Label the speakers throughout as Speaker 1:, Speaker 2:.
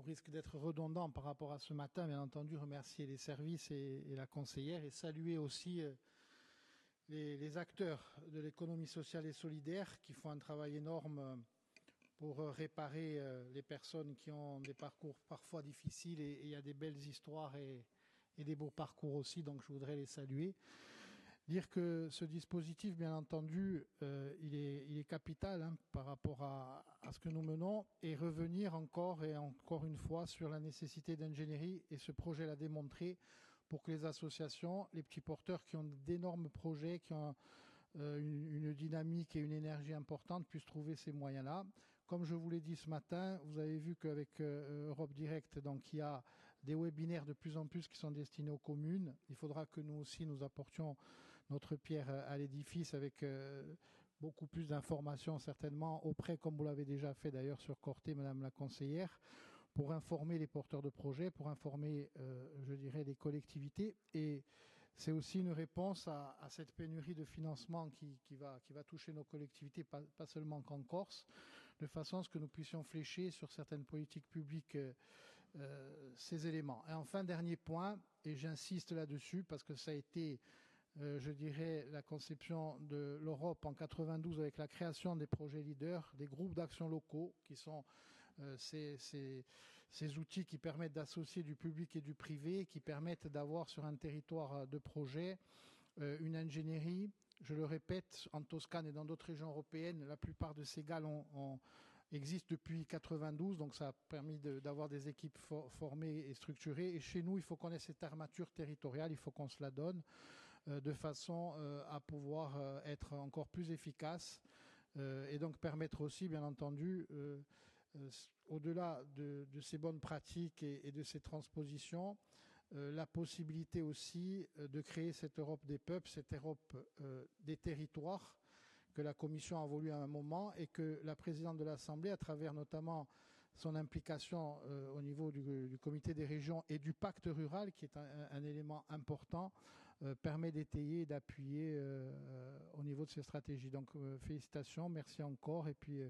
Speaker 1: risque d'être redondant par rapport à ce matin, bien entendu, remercier les services et la conseillère et saluer aussi les acteurs de l'économie sociale et solidaire qui font un travail énorme pour réparer les personnes qui ont des parcours parfois difficiles et il y a des belles histoires et des beaux parcours aussi, donc je voudrais les saluer. Dire que ce dispositif, bien entendu, il est capital par rapport à ce que nous menons et revenir encore et encore une fois sur la nécessité d'ingénierie et ce projet l'a démontré pour que les associations, les petits porteurs qui ont d'énormes projets, qui ont une dynamique et une énergie importante puissent trouver ces moyens-là. Comme je vous l'ai dit ce matin, vous avez vu qu'avec Europe Direct, donc, il y a des webinaires de plus en plus qui sont destinés aux communes. Il faudra que nous aussi nous apportions notre pierre à l'édifice avec beaucoup plus d'informations certainement auprès, comme vous l'avez déjà fait d'ailleurs sur Corté, Madame la conseillère, pour informer les porteurs de projets, pour informer, je dirais, les collectivités. Et c'est aussi une réponse à cette pénurie de financement qui va toucher nos collectivités, pas seulement qu'en Corse, de façon à ce que nous puissions flécher sur certaines politiques publiques ces éléments. Et enfin, dernier point, et j'insiste là-dessus parce que ça a été je dirais, la conception de l'Europe en 92 avec la création des projets leaders, des groupes d'action locaux, qui sont ces outils qui permettent d'associer du public et du privé, qui permettent d'avoir sur un territoire de projet une ingénierie. Je le répète, en Toscane et dans d'autres régions européennes, la plupart de ces GAL existent depuis 92, donc ça a permis d'avoir des équipes formées et structurées. Et chez nous, il faut qu'on ait cette armature territoriale, il faut qu'on se la donne de façon à pouvoir être encore plus efficace et donc permettre aussi, bien entendu, au-delà de ces bonnes pratiques et de ces transpositions, la possibilité aussi de créer cette Europe des peuples, cette Europe des territoires que la Commission a voulu à un moment et que la présidente de l'Assemblée, à travers notamment son implication au niveau du comité des régions et du pacte rural, qui est un élément important, permet d'étayer et d'appuyer au niveau de ces stratégies. Donc félicitations, merci encore et puis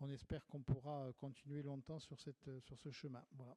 Speaker 1: on espère qu'on pourra continuer longtemps sur ce chemin. Voilà.